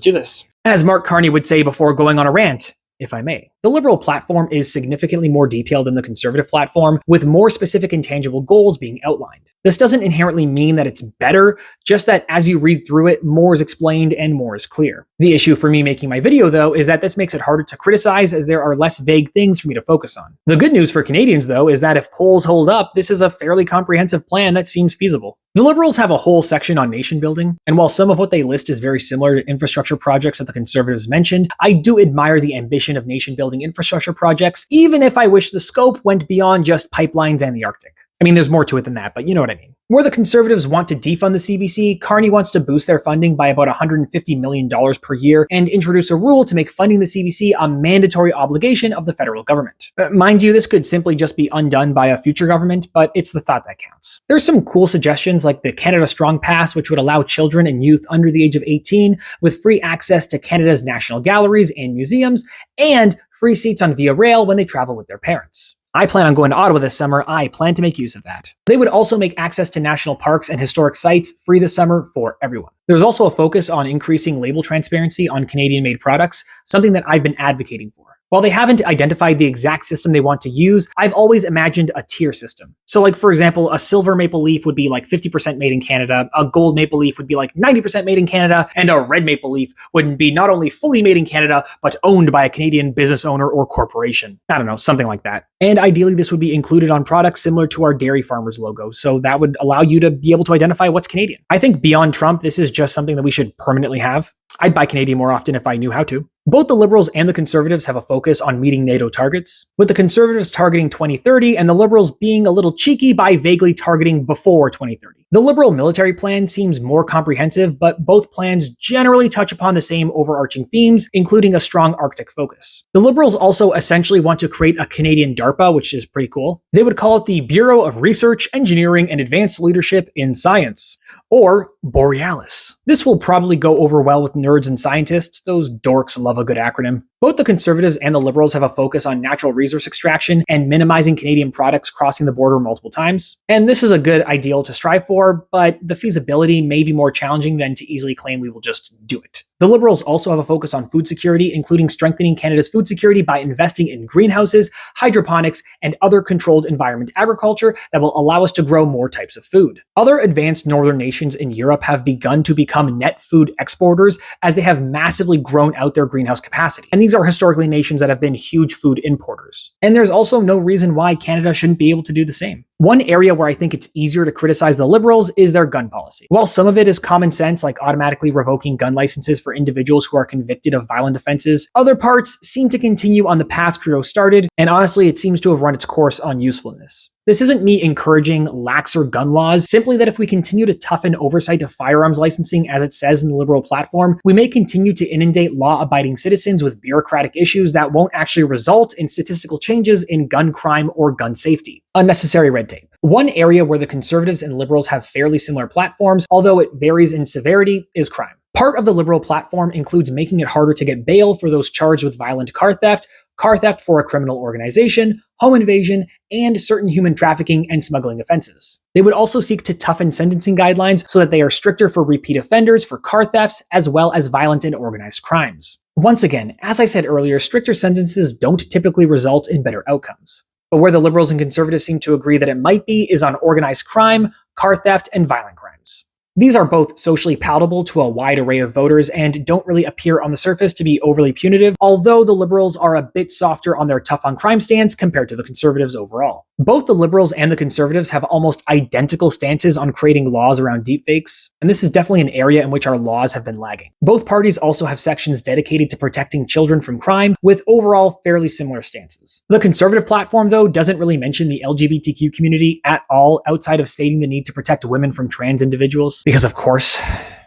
do this. As Mark Carney would say before going on a rant, if I may. The Liberal platform is significantly more detailed than the Conservative platform, with more specific and tangible goals being outlined. This doesn't inherently mean that it's better, just that as you read through it, more is explained and more is clear. The issue for me making my video, though, is that this makes it harder to criticize as there are less vague things for me to focus on. The good news for Canadians, though, is that if polls hold up, this is a fairly comprehensive plan that seems feasible. The Liberals have a whole section on nation building, and while some of what they list is very similar to infrastructure projects that the Conservatives mentioned, I do admire the ambition of nation building infrastructure projects, even if I wish the scope went beyond just pipelines and the Arctic. I mean, there's more to it than that, but you know what I mean. Where the Conservatives want to defund the CBC, Carney wants to boost their funding by about $150 million per year and introduce a rule to make funding the CBC a mandatory obligation of the federal government. Mind you, this could simply just be undone by a future government, but it's the thought that counts. There's some cool suggestions like the Canada Strong Pass, which would allow children and youth under the age of 18 with free access to Canada's national galleries and museums, and free seats on Via Rail when they travel with their parents. I plan on going to Ottawa this summer. I plan to make use of that. They would also make access to national parks and historic sites free this summer for everyone. There's also a focus on increasing label transparency on Canadian-made products, something that I've been advocating for. While they haven't identified the exact system they want to use, I've always imagined a tier system. So like, for example, a silver maple leaf would be like 50% made in Canada, a gold maple leaf would be like 90% made in Canada, and a red maple leaf would be not only fully made in Canada, but owned by a Canadian business owner or corporation. I don't know, something like that. And ideally, this would be included on products similar to our dairy farmers logo, so that would allow you to be able to identify what's Canadian. I think beyond Trump, this is just something that we should permanently have. I'd buy Canadian more often if I knew how to. Both the Liberals and the Conservatives have a focus on meeting NATO targets, with the Conservatives targeting 2030 and the Liberals being a little cheeky by vaguely targeting before 2030. The Liberal military plan seems more comprehensive, but both plans generally touch upon the same overarching themes, including a strong Arctic focus. The Liberals also essentially want to create a Canadian DARPA, which is pretty cool. They would call it the Bureau of Research, Engineering, and Advanced Leadership in Science, or Borealis. This will probably go over well with nerds and scientists. Those dorks love a good acronym. Both the Conservatives and the Liberals have a focus on natural resource extraction and minimizing Canadian products crossing the border multiple times. And this is a good ideal to strive for, but the feasibility may be more challenging than to easily claim we will just do it. The Liberals also have a focus on food security, including strengthening Canada's food security by investing in greenhouses, hydroponics, and other controlled environment agriculture that will allow us to grow more types of food. Other advanced northern nations in Europe have begun to become net food exporters as they have massively grown out their greenhouse capacity. And these are historically nations that have been huge food importers. And there's also no reason why Canada shouldn't be able to do the same. One area where I think it's easier to criticize the Liberals is their gun policy. While some of it is common sense, like automatically revoking gun licenses for individuals who are convicted of violent offenses, other parts seem to continue on the path Trudeau started, and honestly, it seems to have run its course on usefulness. This isn't me encouraging laxer gun laws, simply that if we continue to toughen oversight of firearms licensing as it says in the Liberal platform, we may continue to inundate law-abiding citizens with bureaucratic issues that won't actually result in statistical changes in gun crime or gun safety. Unnecessary red tape. One area where the Conservatives and Liberals have fairly similar platforms, although it varies in severity, is crime. Part of the Liberal platform includes making it harder to get bail for those charged with violent car theft for a criminal organization, home invasion, and certain human trafficking and smuggling offenses. They would also seek to toughen sentencing guidelines so that they are stricter for repeat offenders for car thefts as well as violent and organized crimes. Once again, as I said earlier, stricter sentences don't typically result in better outcomes. But where the Liberals and Conservatives seem to agree that it might be is on organized crime, car theft, and violent crimes. These are both socially palatable to a wide array of voters and don't really appear on the surface to be overly punitive, although the Liberals are a bit softer on their tough on crime stance compared to the Conservatives overall. Both the Liberals and the Conservatives have almost identical stances on creating laws around deepfakes, and this is definitely an area in which our laws have been lagging. Both parties also have sections dedicated to protecting children from crime, with overall fairly similar stances. The Conservative platform, though, doesn't really mention the LGBTQ community at all outside of stating the need to protect women from trans individuals. Because of course.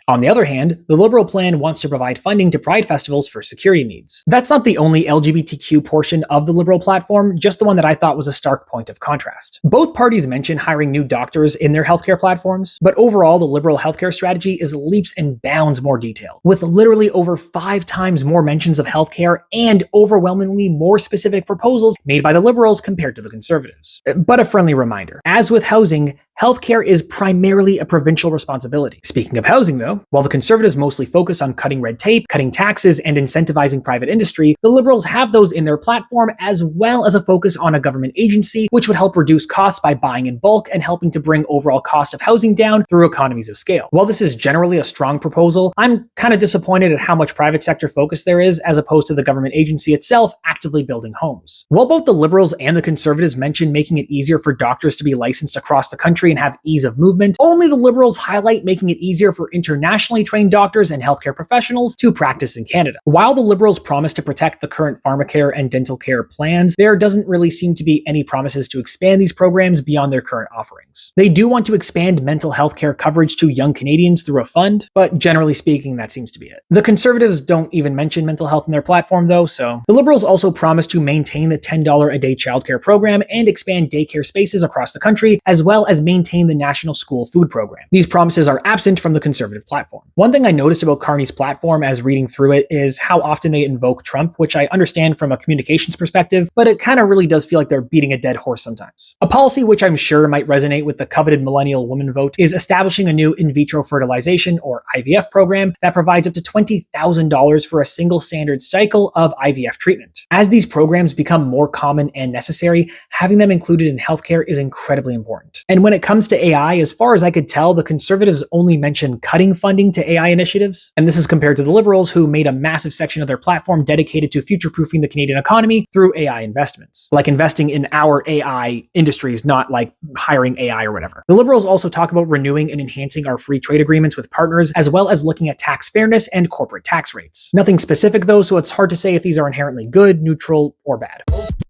On the other hand, the Liberal plan wants to provide funding to pride festivals for security needs. That's not the only LGBTQ portion of the Liberal platform, just the one that I thought was a stark point of contrast. Both parties mention hiring new doctors in their healthcare platforms, but overall the Liberal healthcare strategy is leaps and bounds more detailed, with literally over 5 times more mentions of healthcare and overwhelmingly more specific proposals made by the Liberals compared to the Conservatives. But a friendly reminder, as with housing, healthcare is primarily a provincial responsibility. Speaking of housing though, though. While the Conservatives mostly focus on cutting red tape, cutting taxes, and incentivizing private industry, the Liberals have those in their platform, as well as a focus on a government agency, which would help reduce costs by buying in bulk and helping to bring overall cost of housing down through economies of scale. While this is generally a strong proposal, I'm kind of disappointed at how much private sector focus there is, as opposed to the government agency itself actively building homes. While both the Liberals and the Conservatives mention making it easier for doctors to be licensed across the country and have ease of movement, only the Liberals highlight making it easier for internationally trained doctors and healthcare professionals to practice in Canada. While the Liberals promise to protect the current pharmacare and dental care plans, there doesn't really seem to be any promises to expand these programs beyond their current offerings. They do want to expand mental health care coverage to young Canadians through a fund, but generally speaking, that seems to be it. The Conservatives don't even mention mental health in their platform though, so. The Liberals also promise to maintain the $10 a day childcare program and expand daycare spaces across the country, as well as maintain the National School Food Program. These promises are absent from the Conservative platform. One thing I noticed about Carney's platform as reading through it is how often they invoke Trump, which I understand from a communications perspective, but it kind of really does feel like they're beating a dead horse sometimes. A policy which I'm sure might resonate with the coveted millennial woman vote is establishing a new in vitro fertilization, or IVF program, that provides up to $20,000 for a single standard cycle of IVF treatment. As these programs become more common and necessary, having them included in healthcare is incredibly important. And when it comes to AI, as far as I could tell, the Conservatives only mention cutting funding to AI initiatives, and this is compared to the Liberals, who made a massive section of their platform dedicated to future-proofing the Canadian economy through AI investments, like investing in our AI industries, not like hiring AI or whatever. The Liberals also talk about renewing and enhancing our free trade agreements with partners, as well as looking at tax fairness and corporate tax rates. Nothing specific though, so it's hard to say if these are inherently good, neutral, or bad.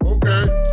Okay.